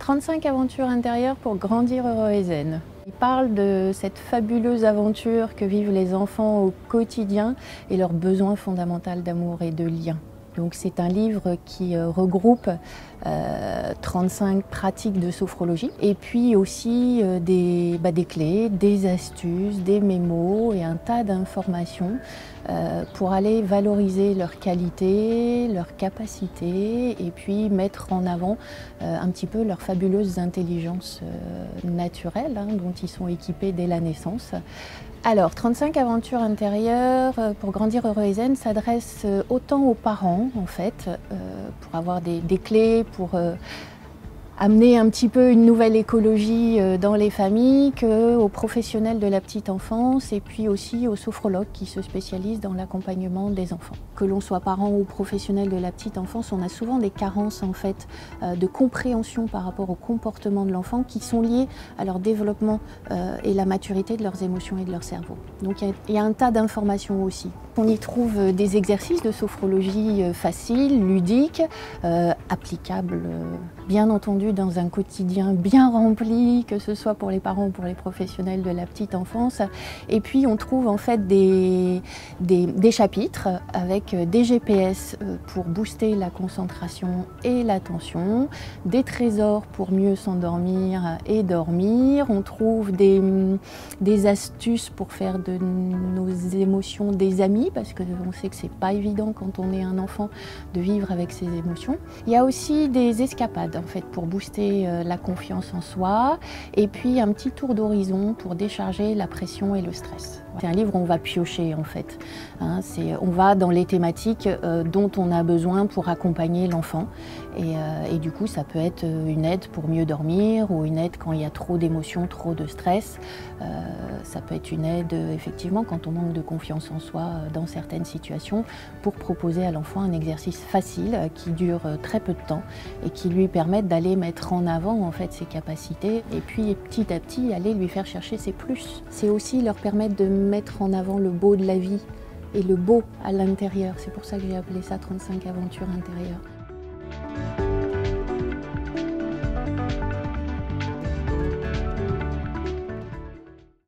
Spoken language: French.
35 aventures intérieures pour grandir heureux et zen. Il parle de cette fabuleuse aventure que vivent les enfants au quotidien et leur besoin fondamental d'amour et de lien. Donc c'est un livre qui regroupe 35 pratiques de sophrologie et puis aussi des clés, des astuces, des mémos et un tas d'informations pour aller valoriser leur qualité, leur capacité et puis mettre en avant un petit peu leur fabuleuse intelligence naturelle dont ils sont équipés dès la naissance. Alors, 35 aventures intérieures pour grandir heureux et zen s'adresse autant aux parents, en fait, pour avoir des clés, pour amener un petit peu une nouvelle écologie dans les familles, qu'aux professionnels de la petite enfance et puis aussi aux sophrologues qui se spécialisent dans l'accompagnement des enfants. Que l'on soit parent ou professionnel de la petite enfance, on a souvent des carences en fait de compréhension par rapport au comportement de l'enfant qui sont liées à leur développement et la maturité de leurs émotions et de leur cerveau. Donc il y a un tas d'informations aussi. On y trouve des exercices de sophrologie faciles, ludiques, applicables bien entendu dans un quotidien bien rempli, que ce soit pour les parents ou pour les professionnels de la petite enfance. Et puis on trouve en fait des chapitres avec des GPS pour booster la concentration et l'attention, des trésors pour mieux s'endormir et dormir. On trouve des astuces pour faire de nos émotions des amis, parce qu'on sait que c'est pas évident quand on est un enfant de vivre avec ses émotions. Il y a aussi des escapades en fait pour booster la confiance en soi et puis un petit tour d'horizon pour décharger la pression et le stress. C'est un livre où on va piocher en fait. On va dans les thématiques dont on a besoin pour accompagner l'enfant et du coup ça peut être une aide pour mieux dormir ou une aide quand il y a trop d'émotions, trop de stress. Ça peut être une aide effectivement quand on manque de confiance en soi dans certaines situations pour proposer à l'enfant un exercice facile qui dure très peu de temps et qui lui permette d'aller mettre en avant en fait ses capacités et puis petit à petit aller lui faire chercher ses plus. C'est aussi leur permettre de mettre en avant le beau de la vie et le beau à l'intérieur. C'est pour ça que j'ai appelé ça 35 aventures intérieures.